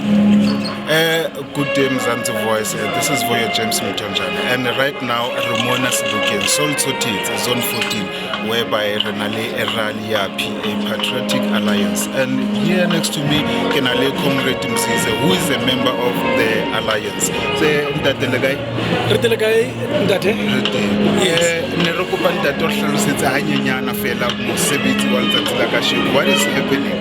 Good day, Mzansi voice. This is Voya James Mtonjana, and right now Ramona Sibuki and Sol Sotit, Zone 14, whereby Renale Eralia PA Patriotic Alliance. And here next to me, Kenale Comrade Mzize, who is a member of the alliance. What is happening?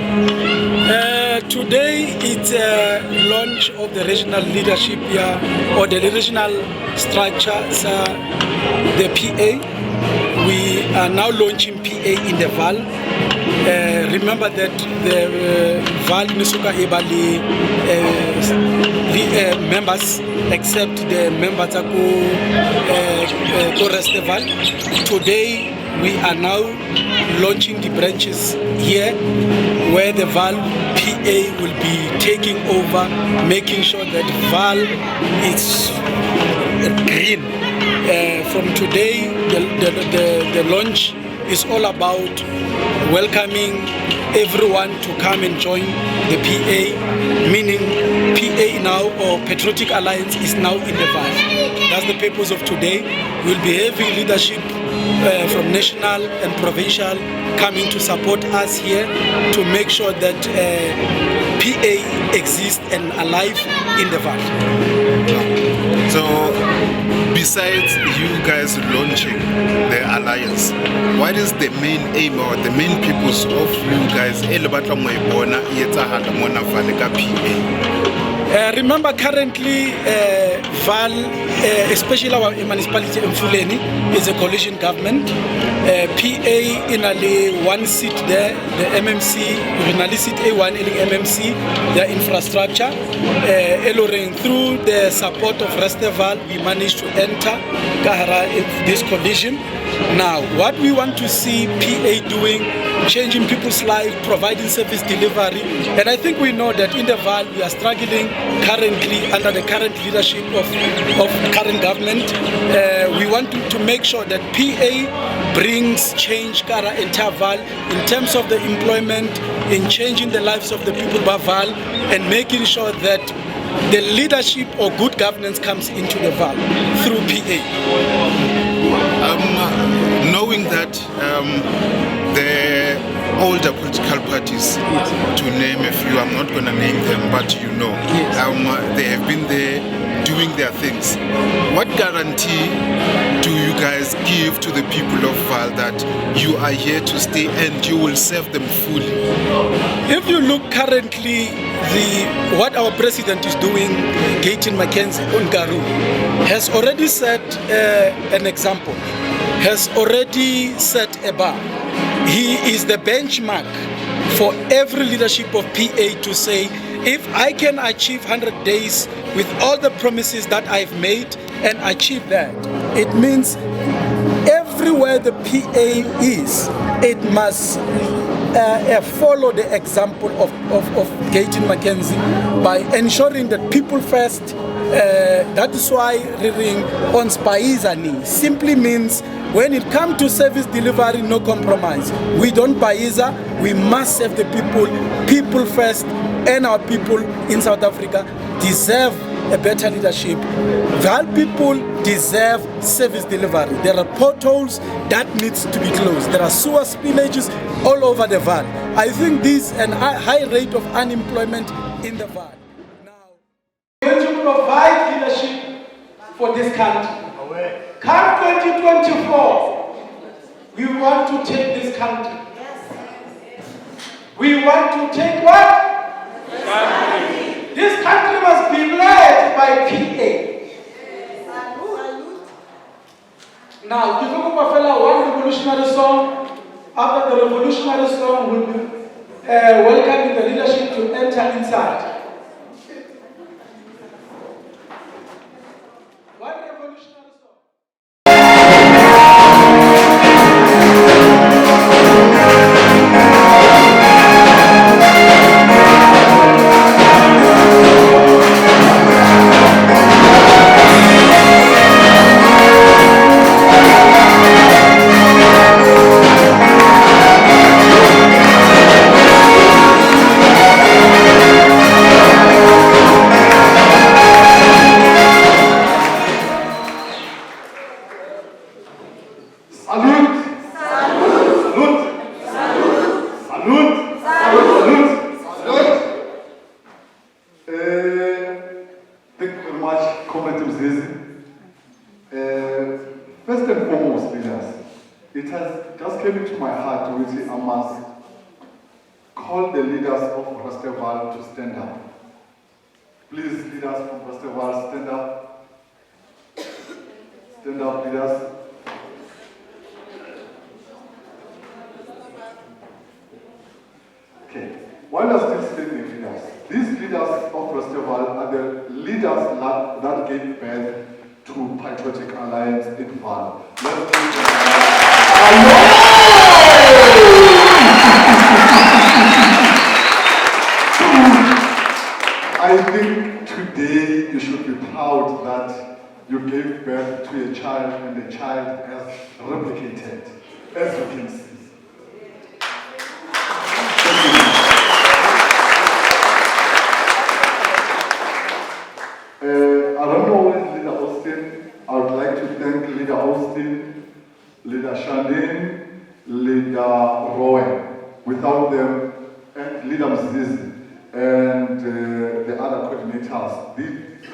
Today it's a launch of the regional leadership here, or the regional structure, the PA. We are now launching PA in the Vaal. Remember that the Vaal Nisuka Ebali members, except the members of the Vaal. Today we are now launching the branches here, where the Vaal PA will be taking over, making sure that Vaal is green. From today, the launch is all about welcoming everyone to come and join the PA, meaning PA now, or Patriotic Alliance, is now in the Vaal. That's the purpose of today. We'll be having leadership from national and provincial coming to support us here to make sure that PA exists and alive in the Vaal. So, besides you guys launching the alliance, what is the main aim or the main purpose of you guys? Remember, currently Vaal, especially our municipality in Fuleni, is a coalition government. PA in only one seat there, the MMC, Renali seat A1 in MMC, their infrastructure. Through the support of Vaal, we managed to enter Kahara in this coalition. Now, what we want to see PA doing, changing people's lives, providing service delivery, and I think we know that in the Vaal we are struggling currently under the current leadership of current government. We want to make sure that PA brings change Kara entire Vaal in terms of the employment, in changing the lives of the people of Vaal, and making sure that the leadership or good governance comes into the Vaal through PA. Knowing that the older political parties, to name a few, I'm not going to name them, but you know, they have been there doing their things. What guarantee do you guys give to the people of Vaal that you are here to stay and you will serve them fully? If you look currently, what our president is doing, K.Mzansi on Garu, has already set an example, has already set a bar. He is the benchmark for every leadership of PA to say, if I can achieve 100 days with all the promises that I've made and achieve that, it means everywhere the PA is, it must follow the example of K.Mzansi by ensuring that people first. That is why reading on Spaizani simply means when it comes to service delivery, no compromise. We don't Paiza, we must serve the people first, and our people in South Africa deserve a better leadership. Vaal people deserve service delivery. There are potholes that needs to be closed. There are sewer spillages all over the Vaal. I think this and a high rate of unemployment in the Vaal. Now, we are going to provide leadership for this country. Come 2024, we want to take this country. We want to take what? This country must be led by PA. Now, you talk about one revolutionary song. After the revolutionary song, we'll be welcoming the leadership to enter inside. What revolutionary song? Mzansi. First and foremost, leaders, it has just came into my heart to say I must call the leaders of Mr. Vaal to stand up. Please, leaders from Mr. Vaal, stand up. Stand up, leaders. Okay. While I'm still standing, leaders, these leaders of Mr. Vaal are the leaders that gave birth to Patriotic Alliance in Vaal. Let's give them I think today you should be proud that you gave birth to a child and the child has replicated, as you can see. I don't know where is Leader Austin. I would like to thank Leader Austin, Leader Shandin, Leader Rowan. Without them, and Leader Mzizi, and the other coordinators, we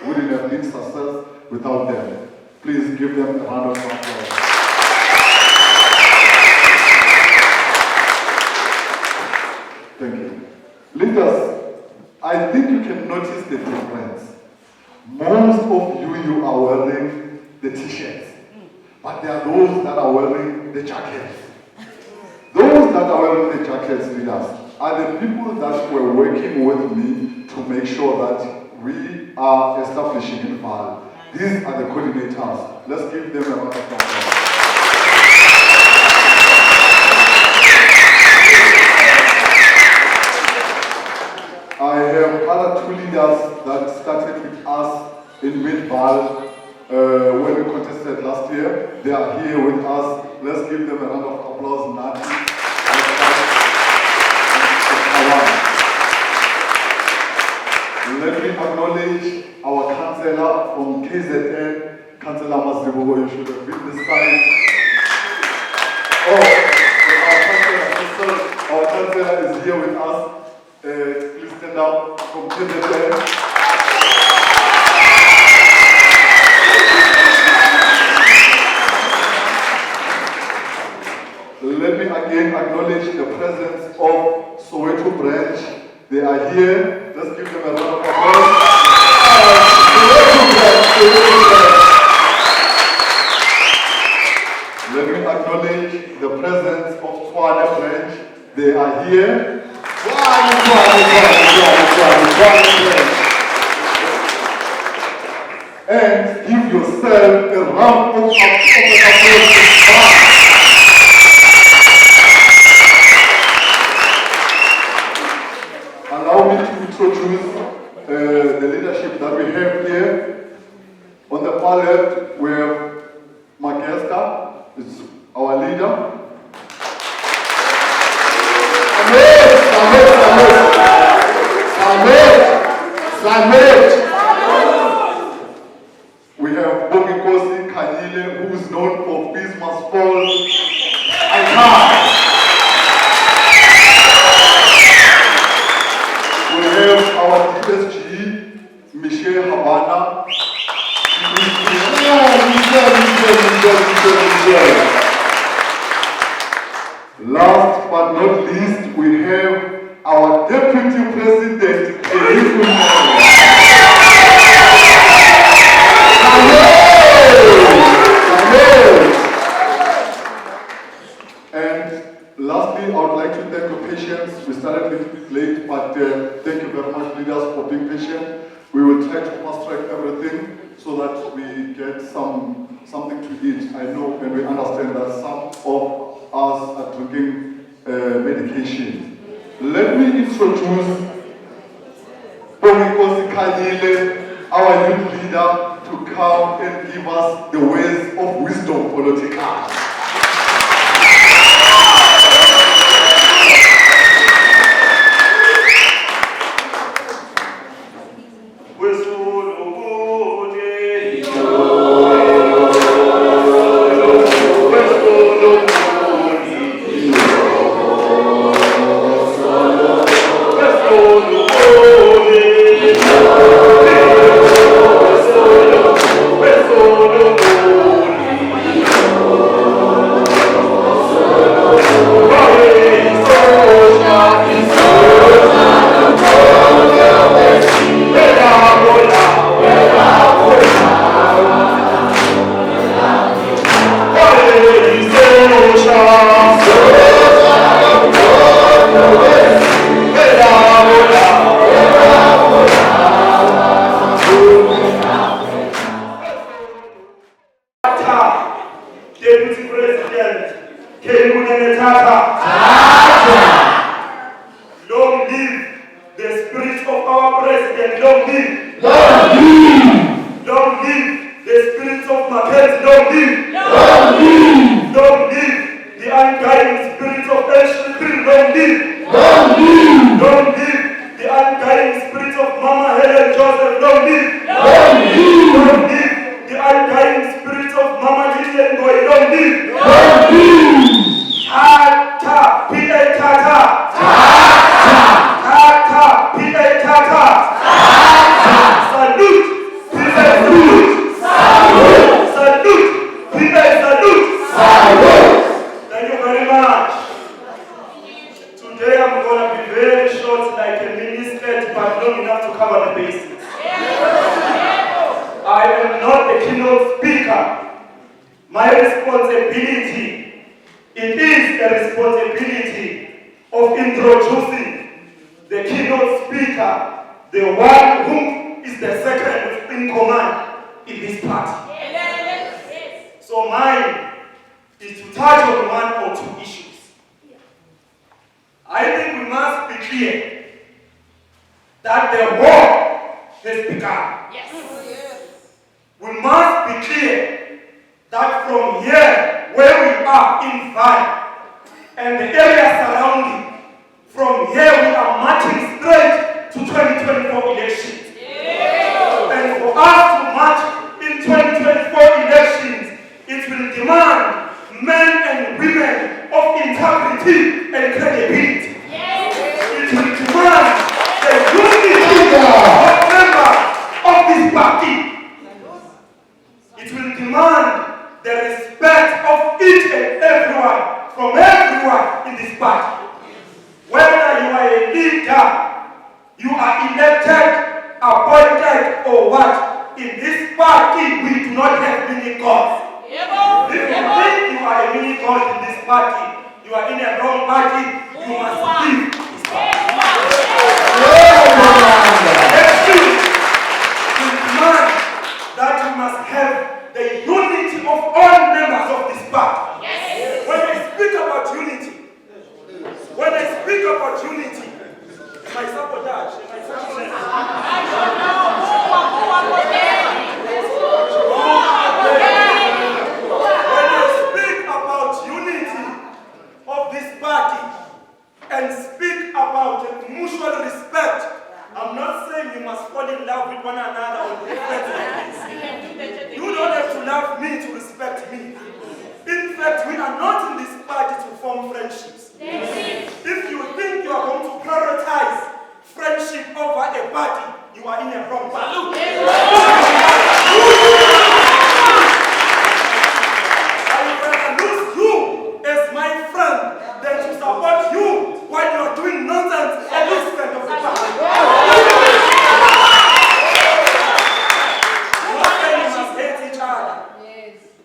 wouldn't have been success without them. Please give them a round of applause. Thank you. Leaders, I think you can notice the difference. Most of you are wearing the t-shirts, but there are those that are wearing the jackets. Those that are wearing the jackets, leaders, are the people that were working with me to make sure that we are establishing in Vaal. These are the coordinators. Let's give them a round of applause. I have other two leaders that started with us in Mid-Vaal when we contested last year. They are here with us. Let's give them a round of applause. Nati. Let me acknowledge our councillor from KZN, Councillor Masibugo. You should have been this time. Oh, our councillor is here with us. Please stand up from KZN. Let me again acknowledge the presence of Soweto branch. They are here. Let's give them a round of applause. Let me acknowledge the presence of Tshwane branch. They are here. And give yourself a round of applause. Allow me to introduce the leadership that we have here. On the far left, we have Magesta, it's our leader. Samet. We have Bongikosi Kanyile, who is known for Peace Must Fall. We have our DSG, Michelle Havana. Last but not least, we have our Deputy President, Kenny Kunene. And lastly, I would like to thank your patience. We started a little bit late, but thank you very much, leaders, for being patient. We will try to fast track everything so that we get something to eat. I know and we understand that some of us are drinking medication. Let me introduce Bongikosi Kanyile, our youth leader, to come and give us the ways of wisdom political. President, long live. Long live! Long live the spirits of Mackenzie, long live. Long live! Long live the undying spirits of Elshikri, long live. Long live! Long live the undying spirits of Mama Helen Joseph, long live. Long live! Long live the undying spirits of Mama Lillian Boy, long live. Long live! Tata, PA Tata. Tata, PA Tata. Salute, PA salute. Salute, PA salute. Thank you very much. Today I'm going to be very short like a mini-skirt, but long enough to cover the basics. I am not the keynote speaker. My responsibility, it is the responsibility of introducing the keynote speaker, the one who is the second in command in this party. So mine is to touch on one or two issues. I think we must be clear that the war has begun. We must be clear that from here, where we are in Vaal and the area surrounding, from here we are marching straight to 2024 elections. And for us to march in 2024 elections, it will demand men and women of integrity and credibility. It will demand the unity of members of this party. It will demand the respect of each and everyone, from everyone in this party. Whether you are a leader, you are elected, appointed, or what, in this party we do not have mini gods. If you think you are a mini god in this party, you are in a wrong party, you must leave this party. Next thing, we demand that you must have the unity of all members of this party. When I speak about unity, my sabotage, my sabotage. When I speak about unity of this party and speak about mutual respect, I'm not saying you must fall in love with one another or respect like this. You don't have to love me to respect me. In fact, we are not in this party to form friendships. If you think you are going to prioritize friendship over a party, you are in a wrong party. I would rather lose you as my friend than to support you while you are doing nonsense at this end of the party.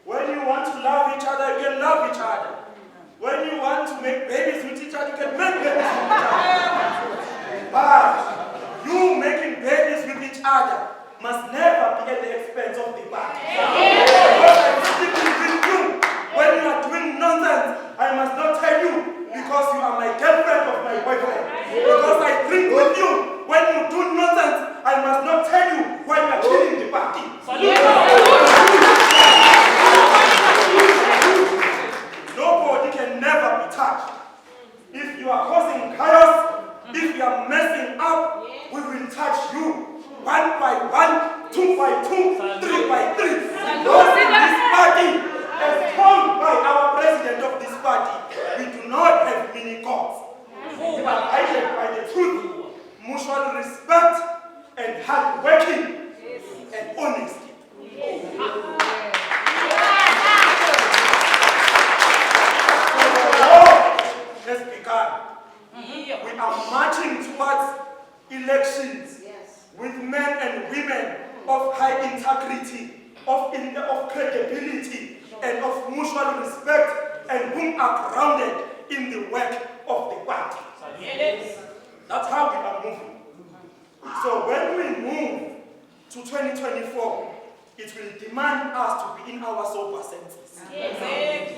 When you want to love each other, you can love each other. When you want to make babies with each other, you can make babies with each other. But you making babies with each other must never be at the expense of the party. Because I'm speaking with you. When you are doing nonsense, I must not tell you because you are my girlfriend or my boyfriend. Because I drink with you. When you do nonsense, I must not tell you why you are killing the party. Nobody can never be touched. If you are causing chaos, if you are messing up, we will touch you. 1 by 1, 2 by 2, 3 by 3. Because in this party, as told by our president of this party, we do not have mini gods. We are guided by the truth, mutual respect, and hard working and honesty. Has begun. We are marching towards elections with men and women of high integrity, of credibility, and of mutual respect, and whom are grounded in the work of the party. That's how we are moving. So when we move to 2024, it will demand us to be in our sober senses.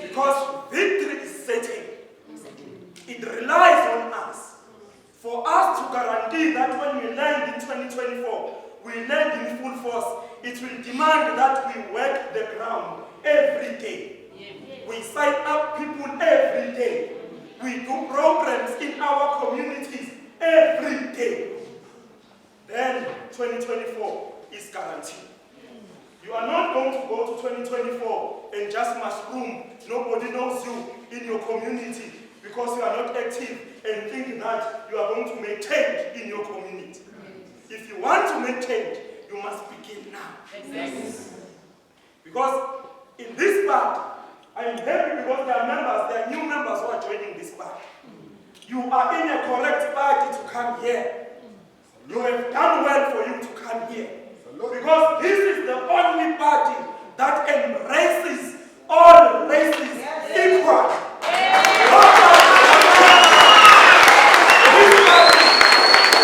Because victory is certain. It relies on us For us to guarantee that when we land in 2024, we land in full force, it will demand that we work the ground every day. We sign up people every day. We do programs in our communities every day. Then 2024 is guaranteed. You are not going to go to 2024 and just mushroom. Nobody knows you in your community because you are not active and think that you are going to make change in your community. If you want to make change, you must begin now. Exactly. Because in this part, I am happy because there are new members who are joining this party. You are in a correct party to come here. You have done well for you to come here. Because this is the only party that embraces all races equally.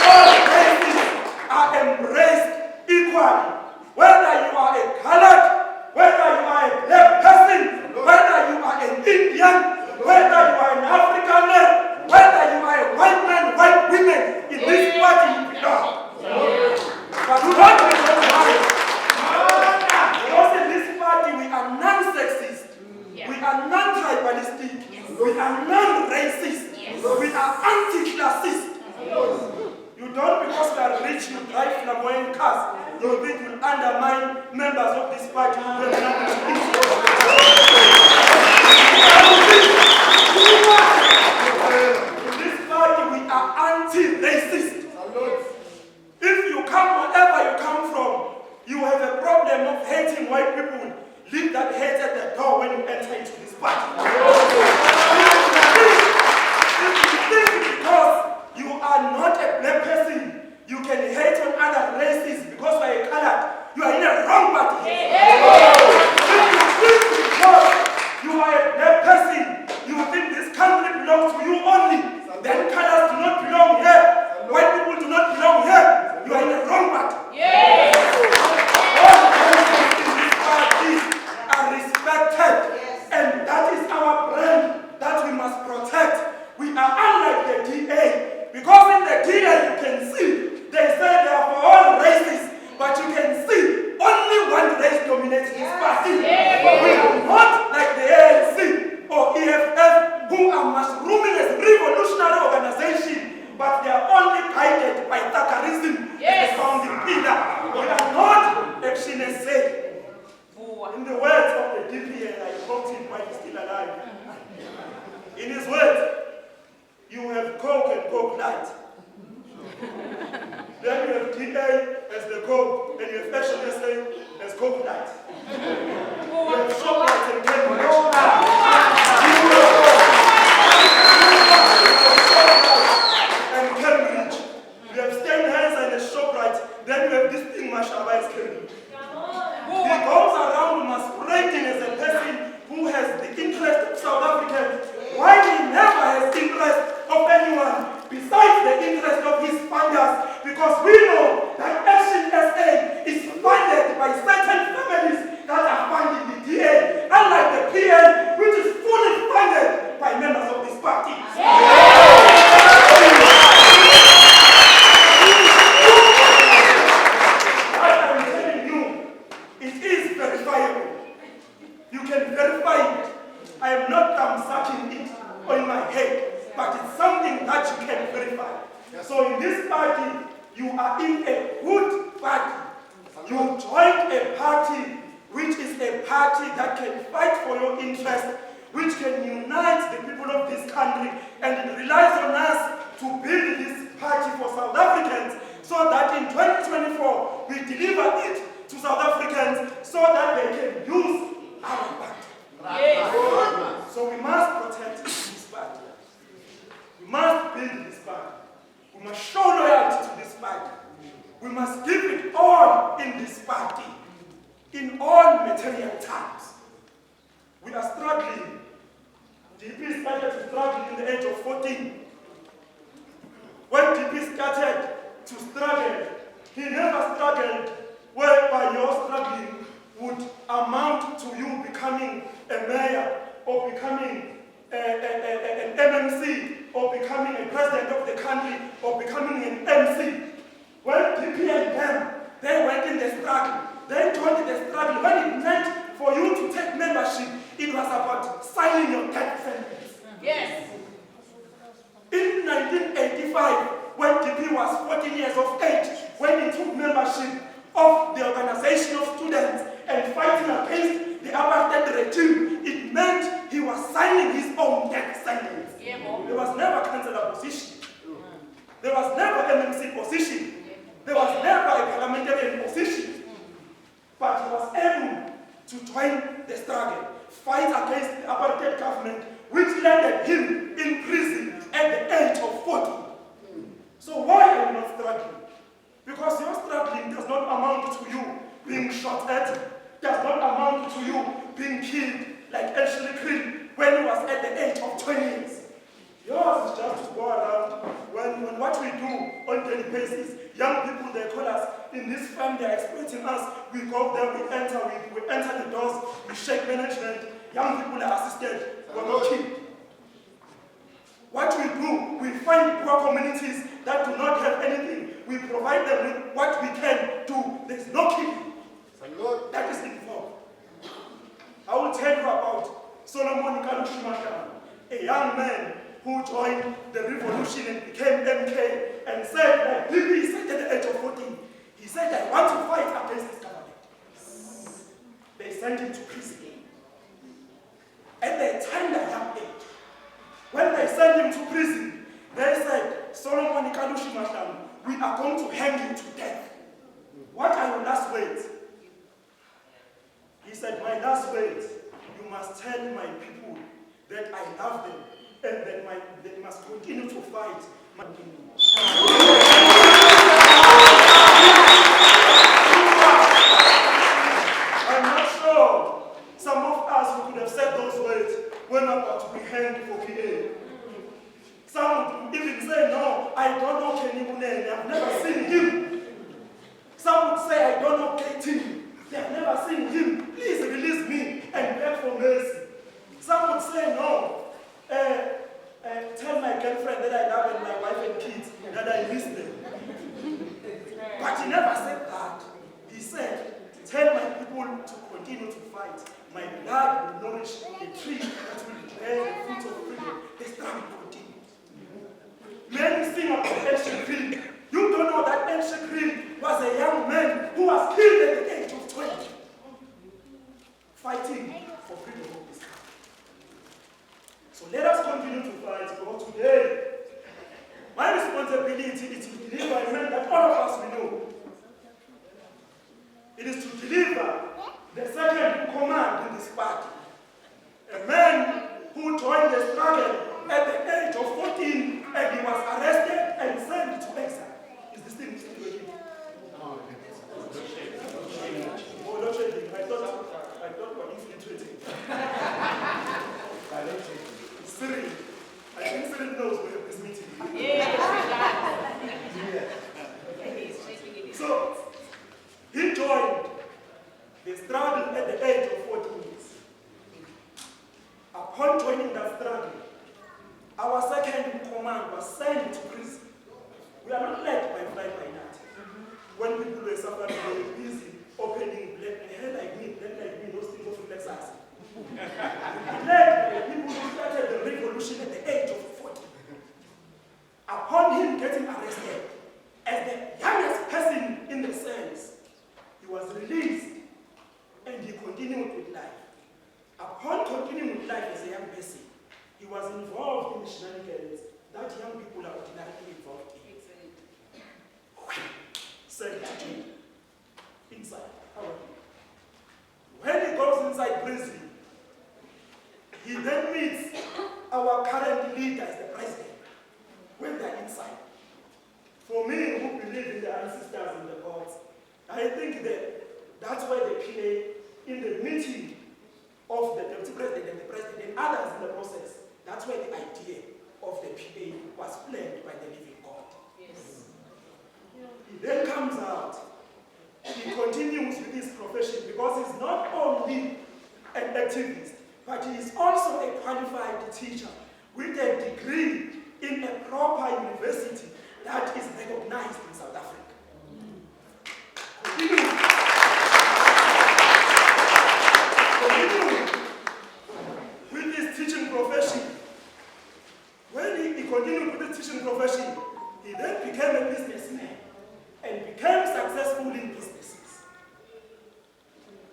All races are embraced equally. Whether you are a colored, whether you are a black person, whether you are an Indian, whether you are an Afrikaner, whether you are a white man, white women, in this party you belong. But do not be surprised. Because in this party we are non-sexist, we are non-tribalistic, we are non-racist, we are anti-classist. You don't, because we are rich, you drive flamboyant cars, you think you will undermine members of this party who have nothing to In this party we are anti-racist. If you come wherever you come from, you have a problem of hating white people. Leave that hate at the door when you enter into this party. If you think because you are not a black person, you can hate on other races because you are a colored, you are in a wrong party. If you think because you are a black person, you think this country belongs to you only, then colors do not belong here. White people do not belong here. You are in the wrong party. All races in this party are respected, and that is our brand that we must protect. We are unlike the DA, because in the DA you can see they say they are for all races, but you can see only one race dominates this party. We are not like the ANC or EFF, who are mushrooming as revolutionary organization, but they are only guided by Thakkerism as the founding pillar. We are not Action SA. In the words of the DPA, I quote him while he's still alive. In his words, you have Coke and Coke Light. Then you have DA as the Coke, and you have Action SA as Coke Light. You have Shoprite and Cambridge. You have Steinheiser and a Shoprite, then you have this thing Mashaba is Cambridge. He goes around masquerading as a person who has the interest of South Africans, while he never has interest of anyone besides the interest of his funders, because we know that Action SA is funded by certain families that are funding the DA, unlike the PA, which is fully funded by members of this party. You can verify it. I am not thumbsucking it on my head, but it's something that you can verify. So in this party, you are in a good party. You joined a party which is a party that can fight for your interest, which can unite the people of this country, and it relies on us to build this party for South Africans so that in 2024 we deliver it to South Africans so that they can use our party. So we must protect this party. We must build this party. We must show loyalty to this party. We must give it all in this party, in all material terms. We are struggling. DP started to struggle in the age of 14. When DP started to struggle, he never struggled whereby your struggling would amount to you becoming a mayor or becoming an MMC or becoming a president of the country or becoming an MC. When DP and them, they went in the struggle. They joined the struggle. When it meant for you to take membership, it was about signing your death sentence. Yes. In 1985, when DP was 14 years of age, when he took membership of the Organization of Students and fighting against the apartheid regime, it meant he was signing his own death sentence. Yeah, there was never councillor position. There was never MMC position. There was never a parliamentarian position. But he was able to join the struggle, fight against the apartheid government, which landed him in prison at the age of 40. So why are you not struggling? Because your struggling does not amount to you being shot at, does not amount to you being killed like Ashley Creed when he was at the age of 20 years. Yours is just to go around when what we do on daily basis, young people, they call us, in this firm, they're exploiting us. We go there, we enter the doors, we shake management, young people are assisted, we're not killed. What we do, we find poor communities that do not have anything. We provide them with what we can do. There's no killing. That is involved. I will tell you about Solomon Kalushimaka, a young man who joined the revolution and became MK and said, he said at the age of 14, he said, I want to fight against this government. They sent him to prison. At the tender young age, when they sent him to prison, they said, Solomon Kalushimaka, we are going to hang you to death. What are your last words? He said, my last words, you must tell my people that I love them and that they must continue to fight. I'm not sure some of us who could have said those words were about to be hanged for PA. Some would even say, no, I don't know Kenny Kunene, I've never seen him. Some would say, I don't know KT, they've never seen him. Please release me and beg for mercy. Some would say, no, tell my girlfriend that I love and my wife and kids that I miss them. But he never said that. He said, tell my people to continue to fight. My blood will nourish a tree that will bear the fruit of freedom. The struggle continues. Men sing about ancient Creed. You don't know that ancient Creed was a young man who was killed at the age of 20, fighting for freedom of this country. So let us continue to fight, because today, my responsibility is to deliver a man that all of us we know. It is to deliver the second command in this party. A man who joined the struggle at the age of 14 and he was arrested and sent to exile. Is this thing still working? Oh, not changing. I thought we're infiltrating. Siri, I think Siri knows we have this meeting. So, he joined the struggle at the age of 14 years. Upon joining that struggle, our second command was sent to prison. We are not led by fly by night. When people were suffering, they were busy opening hair like me, those things of reflexes. Led by people who started the revolution at the age of 40. Upon him getting arrested, as the youngest person in the cells, he was released and he continued with life. Upon continuing with life as a young person, he was involved in the shenanigans that young people are ordinarily involved in. Sent to jail. Inside. When he goes inside prison, he then meets our current leader as the president when they're inside. For me, who believe in the ancestors and the gods, I think that that's why the PA, in the meeting of the deputy president and the president and others in the process, that's where the idea of the PA was planned by the living God. Yes. He then comes out, he continues with his profession because he's not only an activist, but he is also a qualified teacher with a degree in a proper university that is recognized in South Africa. Continuing with his teaching profession. When he continued with his teaching profession, he then became a businessman and became successful in businesses.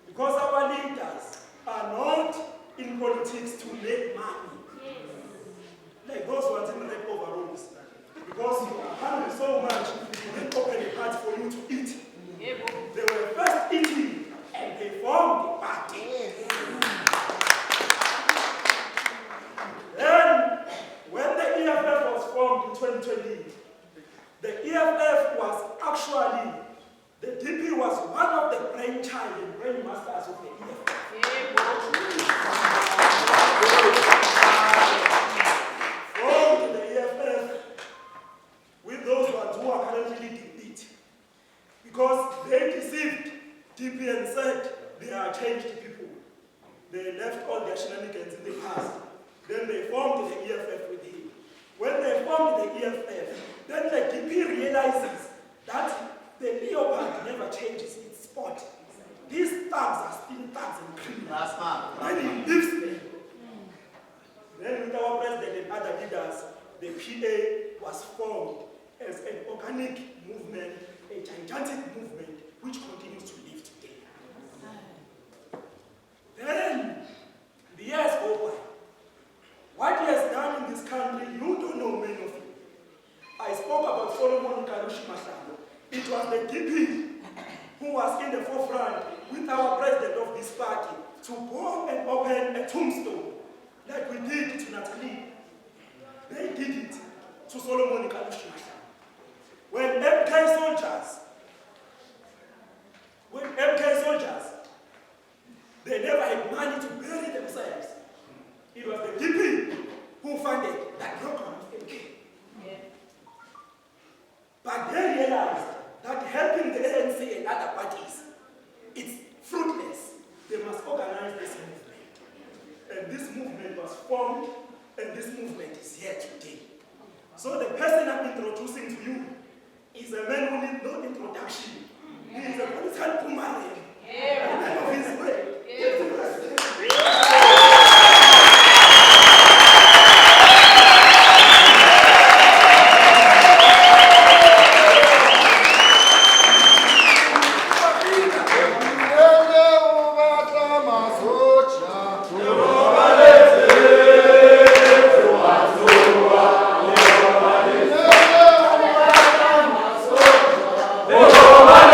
Because our leaders are not in politics to make money. Like those ones in red overalls. Because you are hungry so much, you didn't open a heart for you to eat. They were first eating and they formed a party. Then, when the EFF was formed in 2020, the EFF was actually, the DP was one of the brainchild and brainmasters of the EFF. Formed the EFF with those ones who are currently defeated. Because they deceived DP and said they are changed people. They left all their shenanigans in the past. Then they formed the EFF with him. When they formed the EFF, then the DP realizes that the leopard never changes its spot. These thugs are still thugs and criminals. Then he leaves them. Then with our president and other leaders, the PA was formed as an organic movement, a gigantic movement, which continues to live today. Then, the years go by. What he has done in this country, you don't know many of you. I spoke about Solomon Kalushi Mashalo. It was the DP who was in the forefront with our president of this party to go and open a tombstone like we did to Natalie. They did it to Solomon Kalushi Mashalo. When MK soldiers, they never had money to bury themselves. It was the DP who funded that program of MK. Yeah. But they realized that helping the ANC and other parties, it's fruitless. They must organize this movement. And this movement was formed, and this movement is here today. So the person I'm introducing to you is a man who needs no introduction. He is a political boomerang. And of his way. Come on.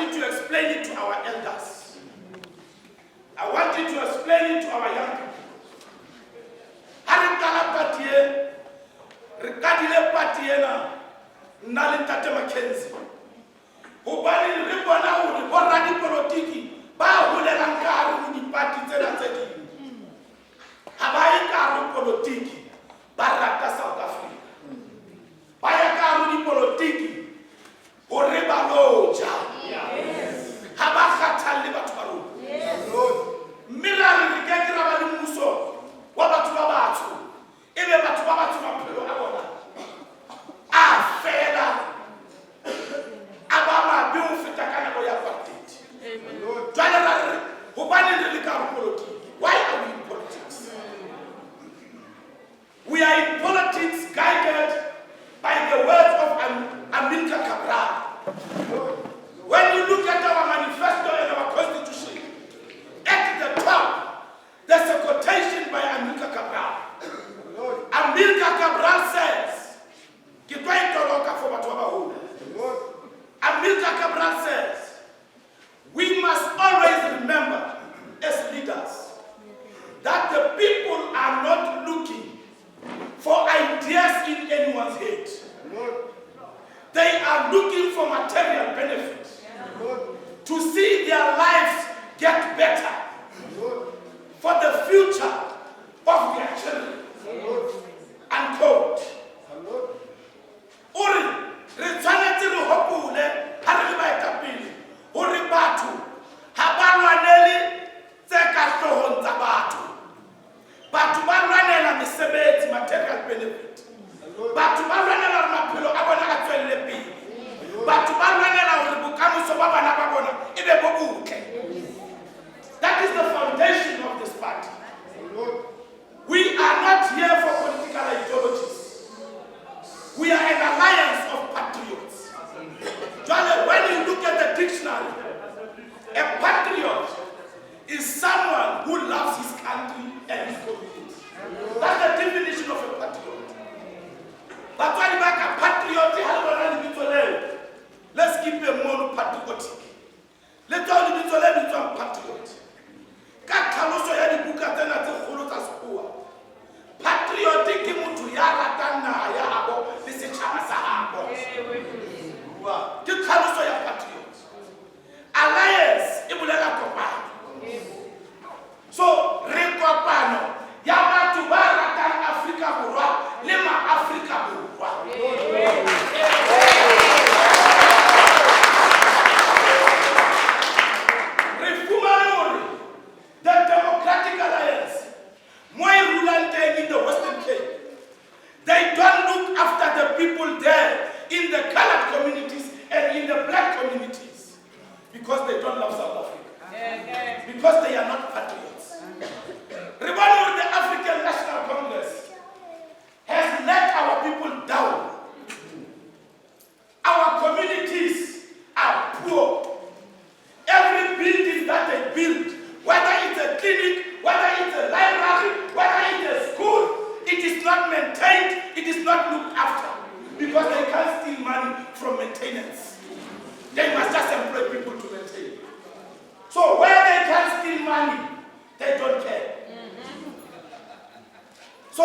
you to explain it to our elders. I want you to explain it to our young people. Harikala patie, rikadile patiena, nalitate Mackenzie. Hobani ribona uri boradi politiki ba hulela nkari di parti tsena tse ding. Ha ba ikaru politiki ba rata South Africa. Ba ya karu di politiki hore ba loja. Ha ba khathale batho ba rona. Mirari re ke kira ba le mmuso wa batho ba batho. Ebe batho ba batho ba phelo a bona. A fela abama bi o feta kana go ya apartheid. Jwale ho bane re le ka politics. Why are we in politics? We are in politics guided by the words of Amilcar Cabral. When you look at our manifesto and our constitution, at the top, there's a quotation by Amilcar Cabral. Amilcar Cabral says, Amilcar Cabral says, we must always remember as leaders that the people are not looking for ideas in anyone's head. They are looking for material benefit to see their lives get better for the future of their children. Unquote. Uri, retsanetse re hopole ha re ba etapele hore batho ha ba lwanele tse ka hlohong tsa batho. Batho ba lwanela mesebetsi, material benefit. Batho ba lwanela maphelo a bona a tswelle pele. Batho ba lwanela hore bokamoso ba bana ba bona e be bo botle. That is the foundation of this party. We are not here for political ideologies. We are an alliance of patriots. When you look at the dictionary, a patriot is someone who loves his country and his community. That's the definition of a patriot. But when you make a patriot, let's keep a more patriotic. Let's all be a patriot. Patriotic mutu ya ratana ya abo le setjhaba sa habo. Ke tlhaloso ya patriot. Alliance e bolela kopano. So re kopano ya batho ba ratang Afrika Borwa le ma Afrika Borwa. The Democratic Alliance, Moy Rulante in the Western Cape, they don't look after the people there in the colored communities and in the black communities because they don't love South Africa, because they are not patriots. Remember, the African National Congress has let our people down. Our communities are poor. Every building that they build, whether it's a clinic, whether it's a library, whether it's a school, it is not maintained, it is not looked after because they can't steal money from maintenance. They must just employ people to maintain. So where they can steal money, they don't care. So,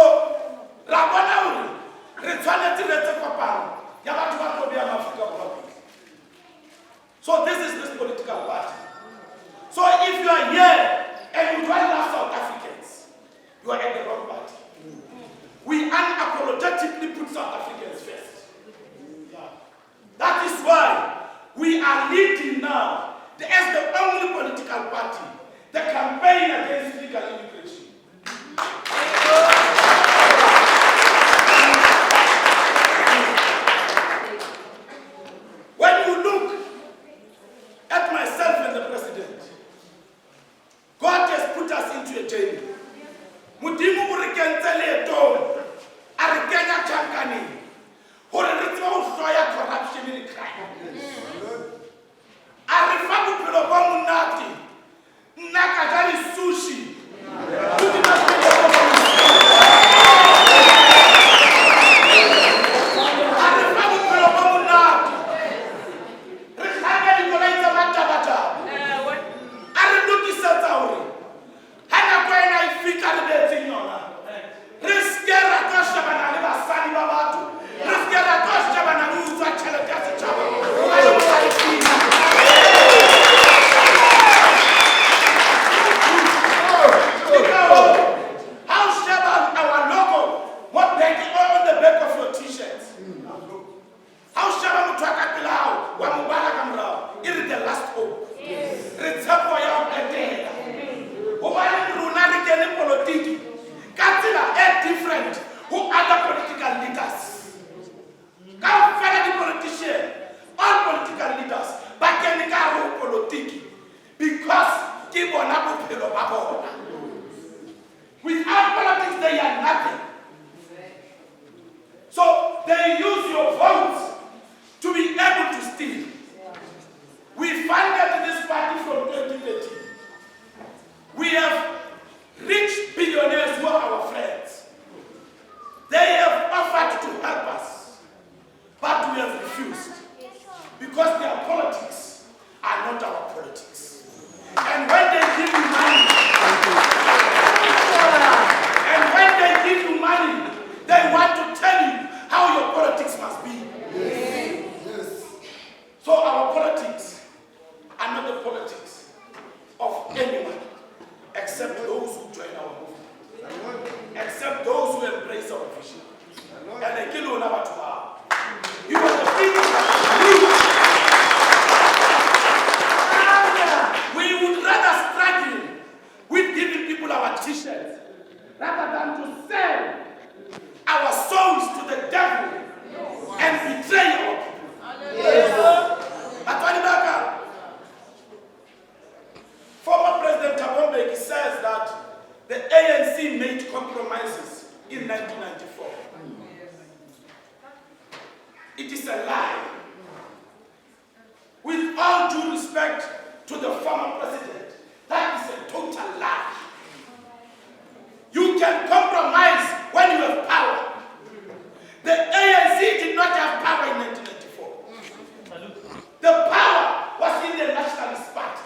so this is this political party. So if you are here and you don't love South Africans, you are at the wrong party. We unapologetically put South Africans first. That is why we are leading now as the only political party the campaign against illegal immigration. When you look at myself and the president, God has put us into a journey. Mudimu urikentele to, arikenya chankani, horiritma usoya corruption in crime. Arifabu pilobamu nati, nakajari sushi, bona bophelo ba bona. Without politics, they are nothing. So they use your votes to be able to steal. We funded this party from 2013. We have rich billionaires who are our friends. They have offered to help us, but we have refused because their politics are not our politics. And when they give you money, they want to tell you how your politics must be. Yes. So our politics are not the politics of anyone except those who join our movement, except those who embrace our vision. And they kill over to our. You are the people that we would rather struggle with giving people our t-shirts rather than to sell our souls to the devil and betray our people. Yes. Former President Thabo Mbeki says that the ANC made compromises in 1994. It is a lie. With all due respect to the former president, that is a total lie. You can compromise when you have power. The ANC did not have power in 1994. The power was in the Nationalist Party.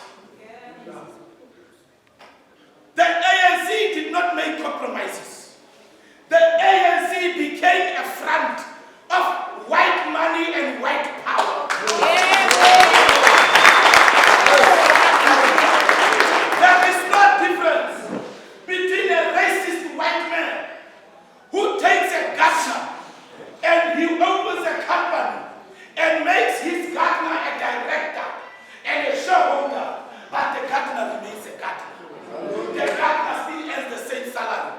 The ANC did not make compromises. The ANC became a front of white money and white power. There is no difference between a racist white man who takes a gardener and he opens a company and makes his gardener a director and a shareholder, but the gardener remains a gardener. The gardener still earns the same salary.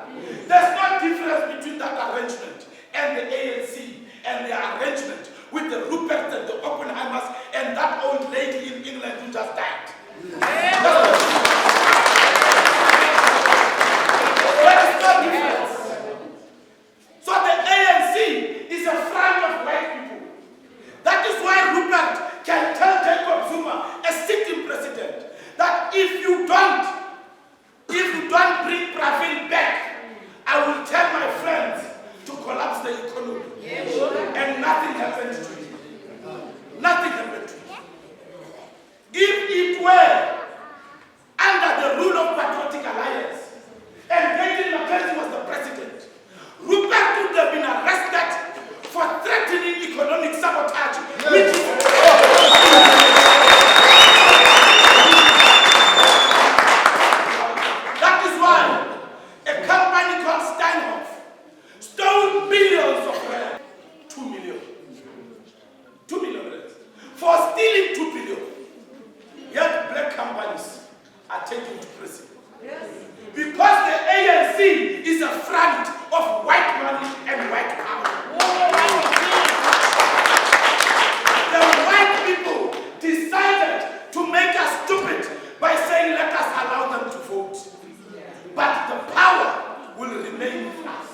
There's no difference between that arrangement and the ANC and the arrangement with the Ruperts and the Oppenheimers and that old lady in England who just died. There is no difference. So the ANC is a friend of white people. That is why Rupert can tell Jacob Zuma, a sitting president, that if you don't bring Pravin back, I will tell my friends to collapse the economy. And nothing happened to him. Nothing happened to him. If it were under the rule of Patriotic Alliance and K.Mzansi was the president, Rupert would have been arrested for threatening economic sabotage. That is why a company called Steinhoff stole billions of rand. 2 million. 2 million rands. For stealing 2 billion. Yet black companies are taken to prison. Yes. Because the ANC is a front of white money and white power. The white people decided to make us stupid by saying let us allow them to vote. But the power will remain with us.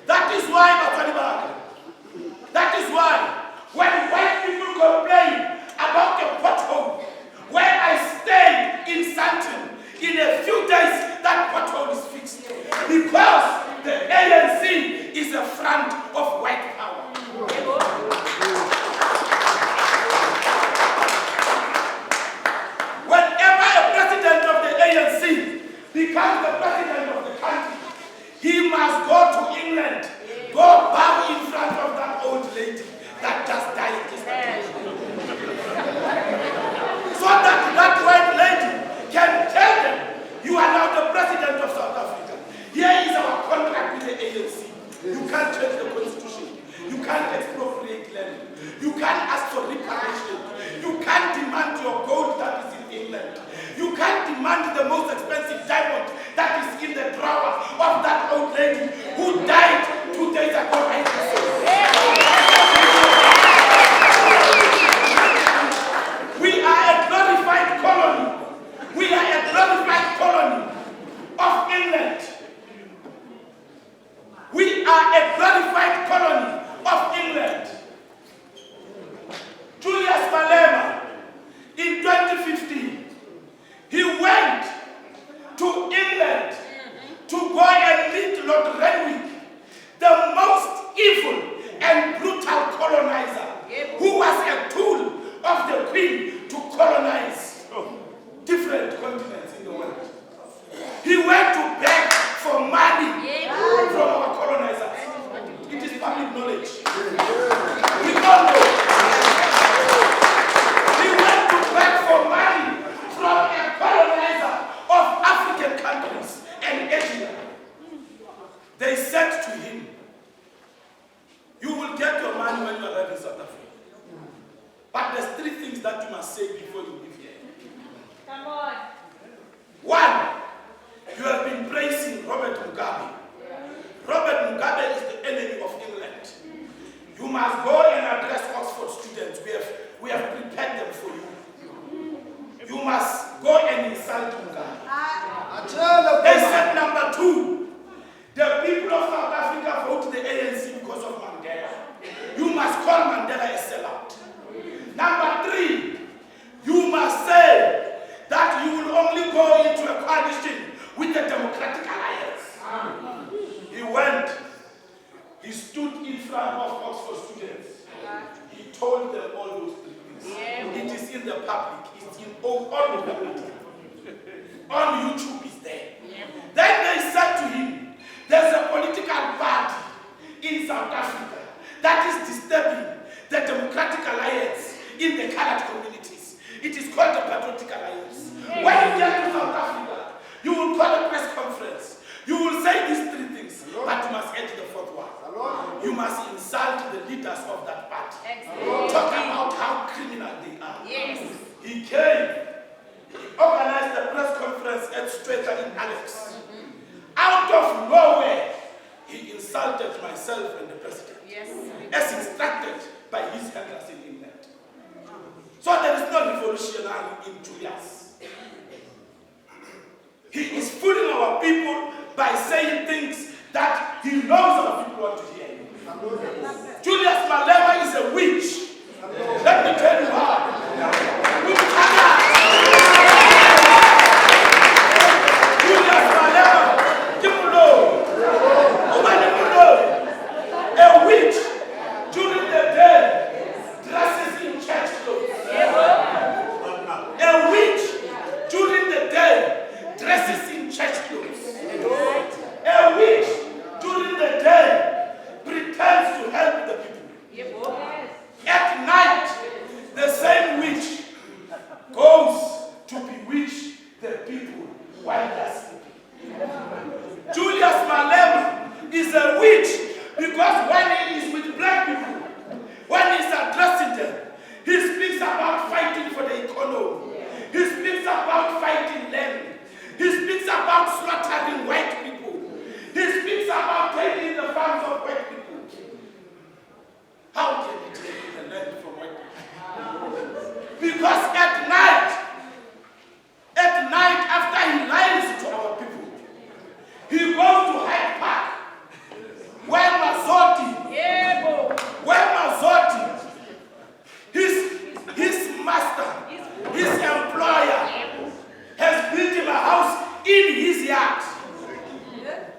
That is why, public knowledge. We all know. He went to beg for money from a colonizer of African countries and Asia. They said to him, you will get your money when you arrive in South Africa. But there's 3 things that you must say before you leave here. Come on. 1, you have been praising Robert Mugabe. Robert Mugabe is the enemy of England. You must go and address Oxford students. We have prepared them for you. You must go and insult Mugabe. They said number 2, the people of South Africa vote the ANC because of Mandela. You must call Mandela a sellout. Number 3, you must say that you will only go into a coalition with the Democratic Alliance. He went, he stood in front of Oxford students. He told them all those 3 things. It is in the public, it's in all the media. On YouTube is there. Then they said to him, there's a political party in South Africa that is disturbing the Democratic Alliance in the colored communities. It is called the Patriotic Alliance. When you get to South Africa, you will call a press conference. You will say these 3 things, but you must add the 4th one. You must insult the leaders of that party. Talk about how criminal they are. Yes. He came, he organized a press conference at Strater in Alex. Out of nowhere, he insulted myself and the president. Yes. As instructed by his elders in England. So there is no revolutionary in Julius. He is fooling our people by saying things that he knows our people want to hear. Julius Malema is a witch. Let me tell you how. Julius Malema, people know. A witch during the day dresses in church clothes. A witch during the day dresses in church clothes. A witch during the day pretends to help the people. At night, the same witch goes to bewitch the people while they are sleeping. Julius Malema is a witch because when he is with black people, when he's addressing them, he speaks about fighting for the economy. He speaks about fighting land. He speaks about slaughtering white people. He speaks about taking the farms of white people. How can he take the land from white people? Because at night after he lies to our people, he goes to Hyde Park, where Mazotti, his master, his employer, has built him a house in his yard.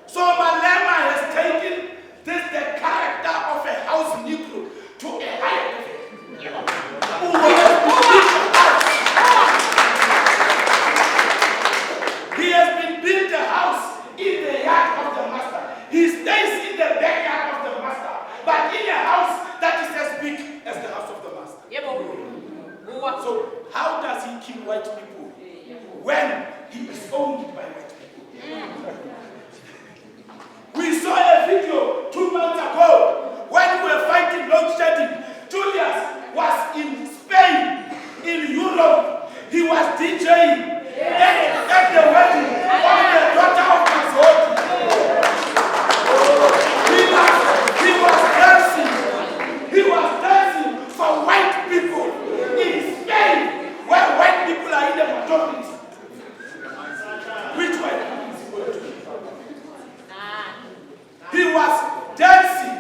So Malema has taken the character of a house Negro to a higher level. He has been built a house in the yard of the master. He stays in the backyard of the master, but in a house that is as big as the house of the master. So how does he kill white people when he is owned by white people? We saw a video 2 months ago when we were fighting load shedding. Julius was in Spain, in Europe. He was DJing at the wedding of the daughter of Mazotti. He was dancing for white people in Spain, where white people are in the majority. Which white people is he going to? He was dancing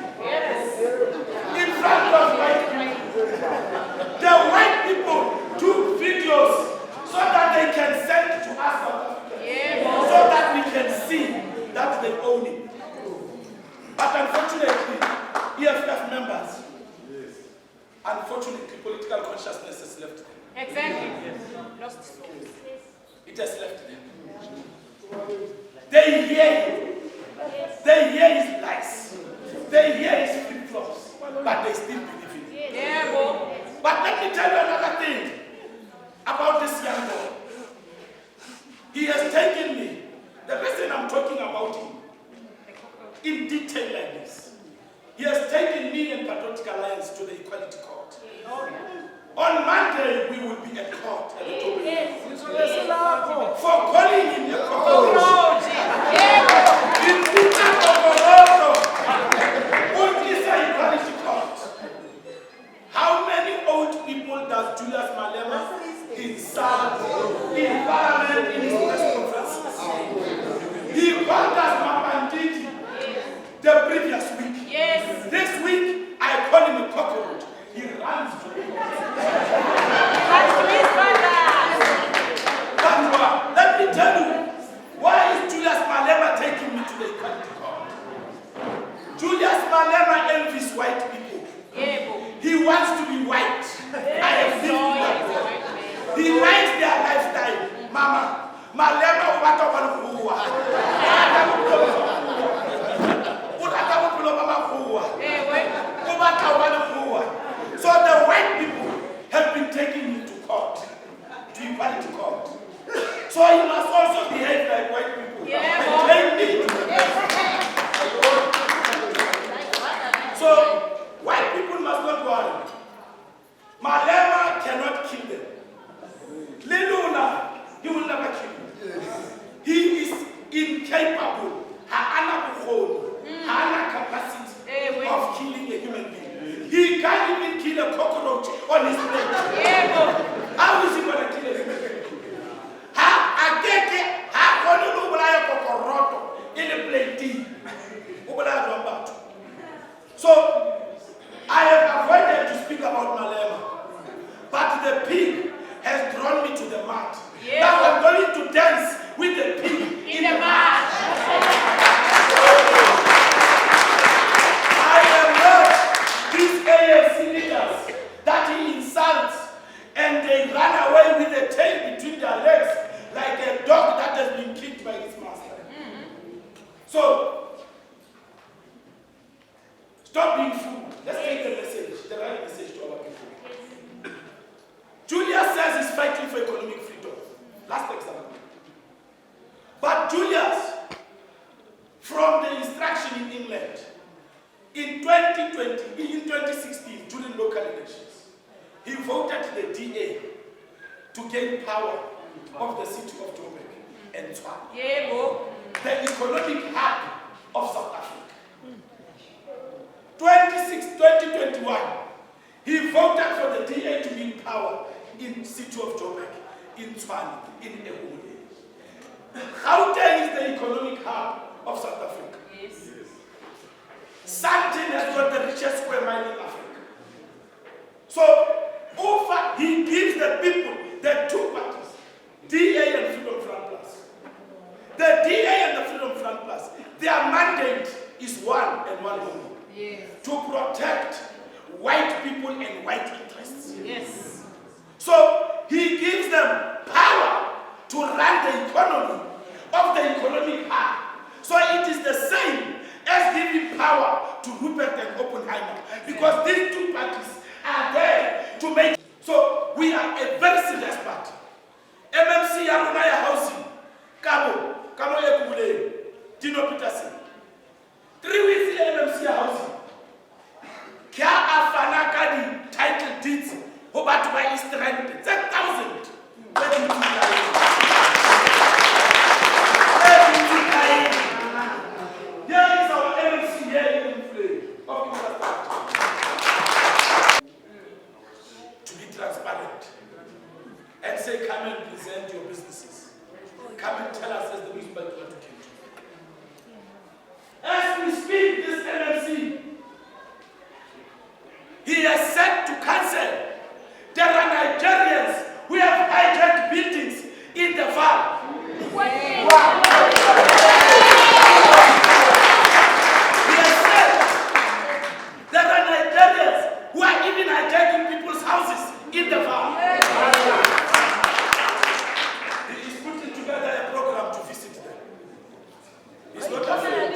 in front of white people. The white people took videos so that they can send to us so that we can see that they own it. But unfortunately, EFF members, unfortunately, political consciousness has left them. Exactly. Lost souls. It has left them. They hear him. They hear his lies. They hear his flip-flop. but they still believe in it. But let me tell you another thing about this young boy. He has taken me, the reason I'm talking about him in detail like this, he has taken me and Patriotic Alliance to the Equality Court. On Monday, we will be at court at the for calling him a cockroach. What is the Equality Court? How many old people does Julius Malema insult in parliament in his press conferences? He called us Mapanditi the previous week. Yes. This week, I call him a cockroach. He runs to me. But let me tell you, why is Julius Malema taking me to the Equality Court? Julius Malema envies white people. He wants to be white. I have lived with that. He likes their lifestyle. Mama, Malema so the white people have been taking him to court, to Equality Court. So he must also behave like white people. And take me to the So white people must not worry. Malema cannot kill them. Leluna, he will never kill them. He is incapable. Hana capacity of killing a human being. He can't even kill a cockroach on his plate. How is he going to kill a human being? So, I have avoided to speak about Malema, but the pig has drawn me to the mat. Now I'm going to dance with the pig in the mat. I have heard these ANC leaders that he insults and they run away with the tail between their legs like a dog that has been kicked by its master. So, stop being fooled. Let's take the message, the right message to our people. Julius says he's fighting for economic freedom. Last example. But Julius, from the instruction in England, in 2016, during local elections, he voted the DA to gain power of the city of Joburg and Tshwane, the economic hub of South Africa. 2021, he voted for the DA to be in power in the city of Joburg, in Tshwane, in Ehule. Gauteng is the economic hub of South Africa. Sandton has got the richest square mile in Africa. So, he gives the people, the two parties, DA and Freedom Front Plus. The DA and the Freedom Front Plus, their mandate is one and one only. To protect white people and white interests. So he gives them power to run the economy of the economic hub. So it is the same as giving power to Rupert and Oppenheimer, because these two parties are there to make. So we are a very serious party. MMC Arunaya Housing, Kamo Ekule, Dino Peterson. 3 weeks in MMC Housing. Kya afanaka di title deeds who but by East Rand 10,000. Here is our MMC here in Flame of infrastructure. To be transparent and say, come and present your businesses. Come and tell us as the municipal what you can do. As we speak, this MMC, he has said to cancel. There are Nigerians who have hijacked buildings in the Vaal. He has said there are Nigerians who are even hijacking people's houses in the Vaal. He is putting together a program to visit them. He's not afraid.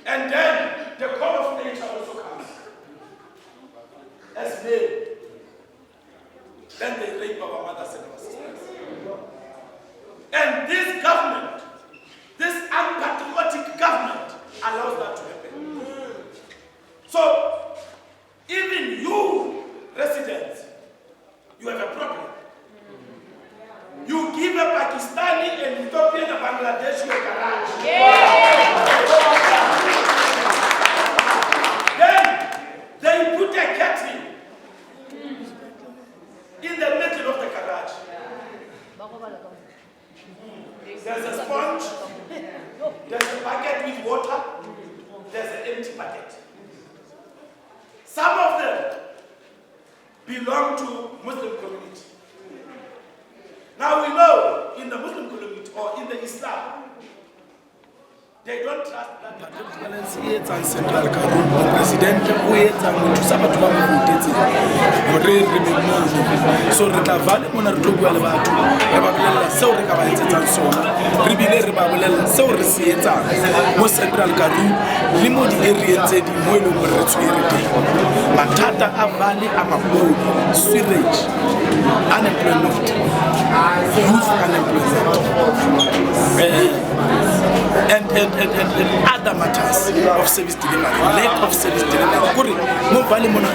And then the call of nature also comes. As men, then they rape our mothers and our sisters. And this government, this unpatriotic government, allows that to happen. So, even you, residents, you have a problem. You give a Pakistani, an Ethiopian, a Bangladeshi, a garage. Then they put a kettle in the middle of the garage. There's a sponge, there's a bucket with water, there's an empty bucket. Some of them belong to Muslim community. Now we know in the Muslim community or in the Islam, they don't trust that. Central Karoo, President Kueta, Mutusaba so Ricavale Monartuga Levatu, Rababella, so Ricavantan Sona, Ribile Rababella, so Recieta, Most Central Karoo, Limodi Ariete, Mono Mercury, Matata Avali Amabo, sewage, unemployment, youth unemployment. And other matters of service delivery, lack of service delivery. Kuri, mo vale mono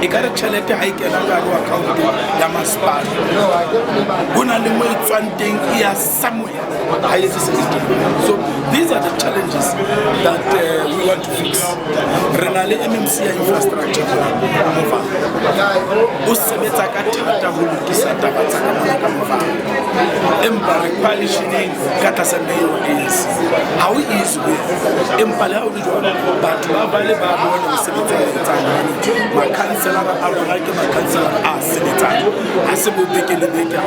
ekare chelete ha ikena ka ro account ya masipala. Bona le mo itswanteng iya somewhere. So these are the challenges that we want to fix. Renale MMC infrastructure mova. O sebetsa ka thata ho lokisa taba tsa ka mova. Empa re qualifying ka tlasa is how is with Impala but Babale Babu my councillor are like my councillor are senator as a big elevator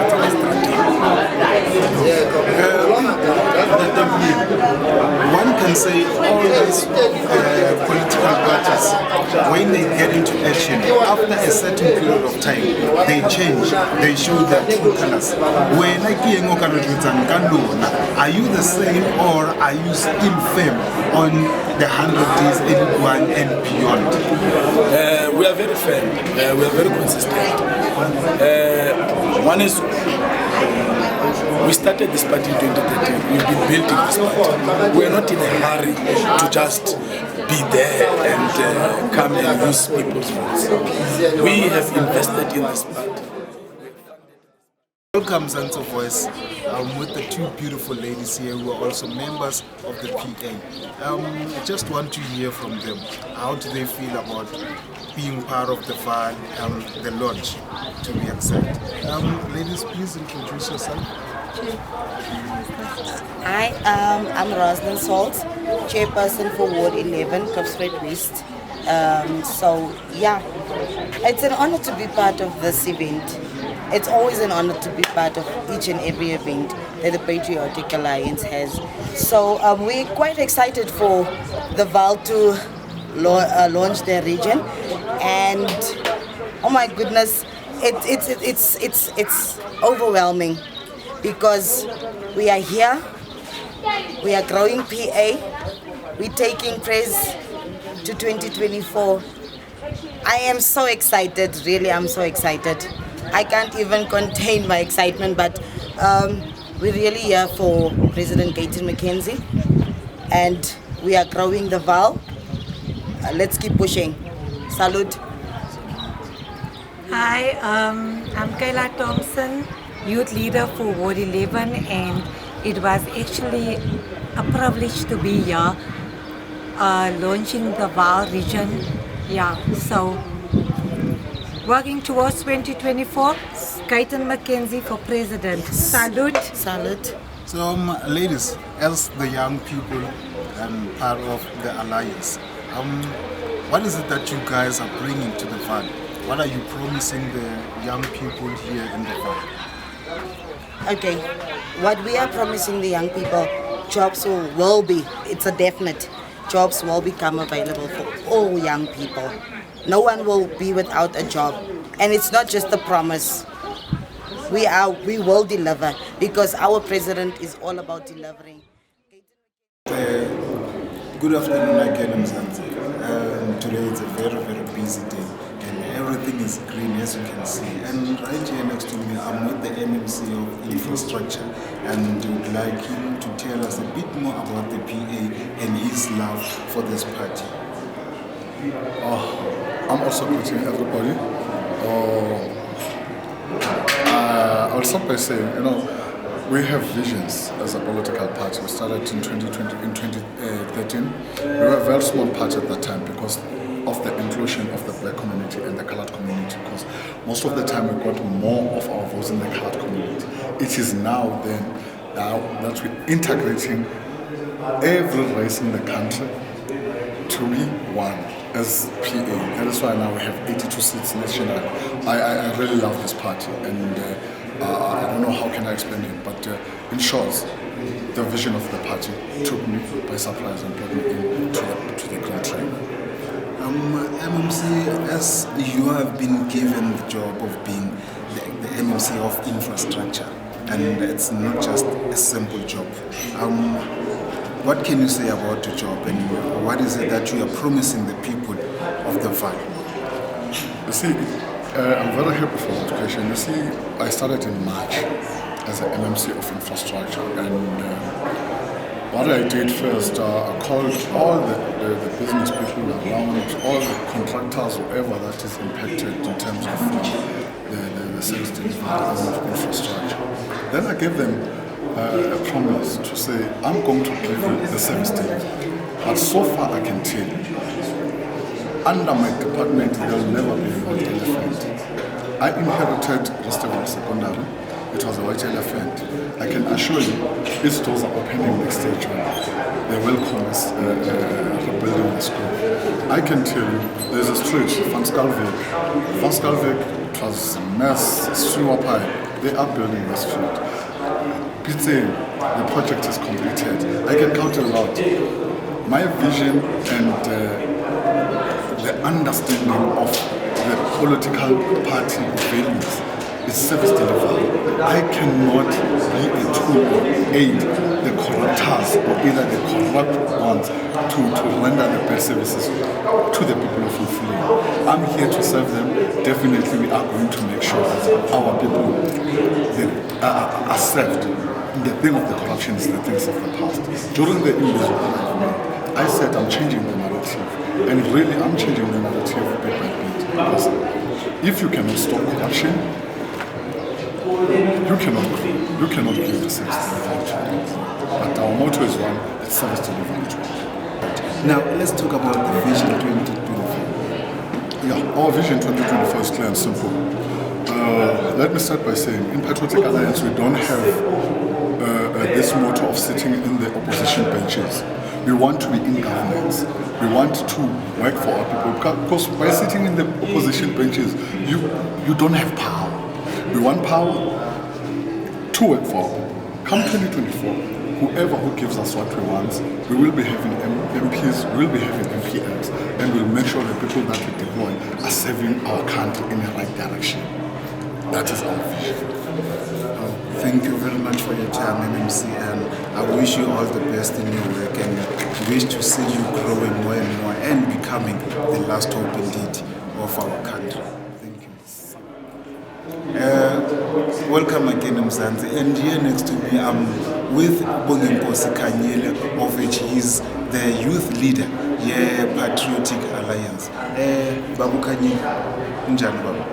one can say all these political parties, when they get into action, after a certain period of time, they change, they show their true colors. When I are you the same or are you still firm on the 100 days and beyond? We are very firm, we are very consistent. One is we started this party in 2013. We've been building this party. We're not in a hurry to just be there and come and use people's votes. We have invested in this party. Welcome, K.Mzansi Voice. I'm with the two beautiful ladies here who are also members of the PA. I just want to hear from them. How do they feel about being part of the Vaal, the launch, to be exact? Ladies, please introduce yourself. Hi, I'm Rosalind Salt, chairperson for Ward 11, Patriotic West. So yeah, it's an honor to be part of this event. It's always an honor to be part of each and every event that the Patriotic Alliance has. So we're quite excited for the Vaal to launch their region, and oh my goodness, it's overwhelming because we are here, we are growing PA, we're taking praise to 2024. I am so excited, really, I'm so excited. I can't even contain my excitement, but we're really here for President K.Mzansi Mackenzie, and we are growing the Vaal. Let's keep pushing. Salute. Hi, I'm Kayla Thompson, youth leader for Ward 11, and it was actually a privilege to be here launching the Vaal region. Yeah, so working towards 2024, K.Mzansi Mackenzie for president. Salute. Salute. So, ladies, as the young people and part of the alliance, what is it that you guys are bringing to the Vaal? What are you promising the young people here in the Vaal? Okay, what we are promising the young people, jobs will be, it's a definite, jobs will become available for all young people. No one will be without a job, and it's not just a promise. We will deliver, because our president is all about delivering. Good afternoon again, K.Mzansi. Today it's a very, very busy day and everything is green as you can see. And right here next to me, I'm with the MMC of Infrastructure and would like him to tell us a bit more about the PA and his love for this party. I'm also greeting everybody. I'll start by saying, we have visions as a political party. We started in 2013. We were a very small party at that time because of the inclusion of the black community and the colored community, because most of the time we got more of our votes in the colored community. It is now that we're integrating every race in the country to be one as PA. That is why now we have 82 seats nationally. I really love this party, and I don't know how can I explain it, but in short, the vision of the party took me by surprise and brought me into the country. MMC, as you have been given the job of being the MMC of Infrastructure, and it's not just a simple job. What can you say about the job, and what is it that you are promising the people of the Vaal? You see, I'm very happy for that question. You see, I started in March as an MMC of Infrastructure, and what I did first, I called all the business people around, all the contractors, whoever that is impacted in terms of the service delivery of infrastructure. Then I gave them a promise to say, I'm going to give you the service delivery. But so far I can tell you, under my department there will never be a white elephant. I inherited Restaurant Secondary. It was a white elephant. I can assure you, its doors are opening next year. They welcome us rebuilding the school. I can tell you, there's a street, Van Skalvik, it was a mess, sewer pipe. They are building the street. Pizza, the project is completed. I can count a lot. My vision and the understanding of the political party values is service delivery. I cannot be a tool or aid the corruptors or either the corrupt ones to render the best services to the people of Mfuleni. I'm here to serve them. Definitely we are going to make sure that our people are served. The thing of the corruption is the things of the past. During the invisible I said I'm changing the narrative. And really I'm changing the narrative bit by bit. Because if you cannot stop corruption, you cannot give the service delivery. But our motto is one, it's service delivery. Now let's talk about the Vision 2024. Yeah, our Vision 2024 is clear and simple. Let me start by saying, in Patriotic Alliance we don't have this motto of sitting in the opposition benches. We want to be in governance. We want to work for our people. Because by sitting in the opposition benches, you don't have power. We want power to work for our people. Come 2024, whoever who gives us what we want, we will be having MPs, we will be having MPs, and we'll make sure the people that we deploy are serving our country in the right direction. That is our vision. Thank you very much for your time, MMC, and I wish you all the best in your work and wish to see you growing more and more and becoming the last hope indeed of our country. Thank you. Welcome again, Mzansi, and here next to me I'm with Bonginkosi Kanyile, of which he's the youth leader, Patriotic Alliance. Babu Kanyile, njani baba?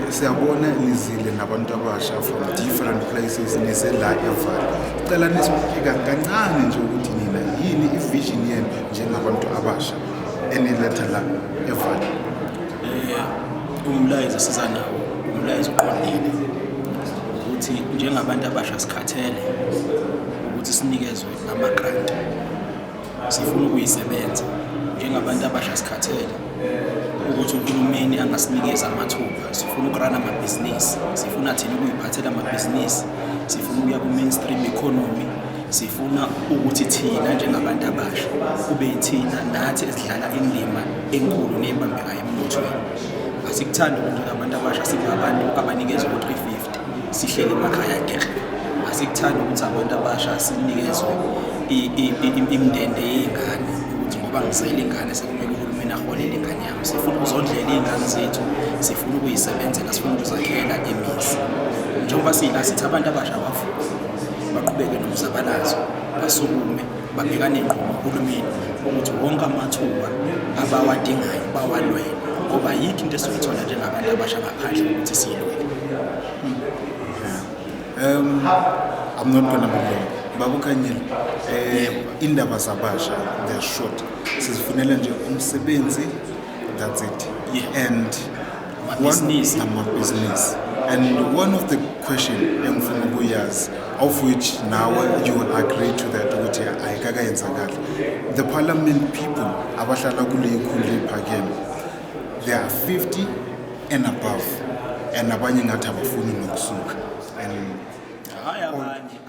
Siyabona nizile nabantu abasha from different places nize la eVaal. Cela nisibheka kancane nje ukuthi nina yini ivision yenu njengabantu abasha eniletha la eVaal. Umlayezo sizanawo, umlayezo oqondile ukuthi njengabantu abasha sikhathele ukuthi sinikezwe amagrant. Sifuna ukuyisebenza njengabantu abasha sikhathele ukuthi uhulumeni angasinikeza amathuba. Sifuna ukurana amabhizinisi, sifuna thina ukuyiphathela amabhizinisi, sifuna ukuya ku-mainstream economy, sifuna ukuthi thina njengabantu abasha kube yithina nathi esidlala indima enkulu nebambekayo emnothweni. Asikuthandi ukuthi abantu abasha sibe abantu abanikezwe u-350 sihlele emakhaya kere. asikuthanda ukuthi abantu abasha sinikezwe imindende yezingane ukuthi ngoba ngizele ingane sekumele uhulumeni aholele ingane yami. Sifuna ukuzondlela izingane zethu, sifuna ukuyisebenzela, sifuna ukuzakhela imizi. Njengoba sila sithi abantu abasha bavuka baqhubeke nomzabalazo, basukume babhekane ngqo nohulumeni ukuthi wonke amathuba abawadingayo bawalwele, ngoba yikho into esiyithola njengabantu abasha ngaphandle ukuthi siyilwele. I'm not gonna be long. Babu Kanyile, indaba zabasha, they're short. Sizifunela nje umsebenzi, that's it. Yeah. And business. Business. And one of the questions engifuna ukuyazi, of which now you will agree to that, ukuthi ayikakayenzakali. The parliament people abahlala kule ikhulu ephakeme, they are 50 and above, and abanye ngathi abafuni nokusuka. And Hayi abanye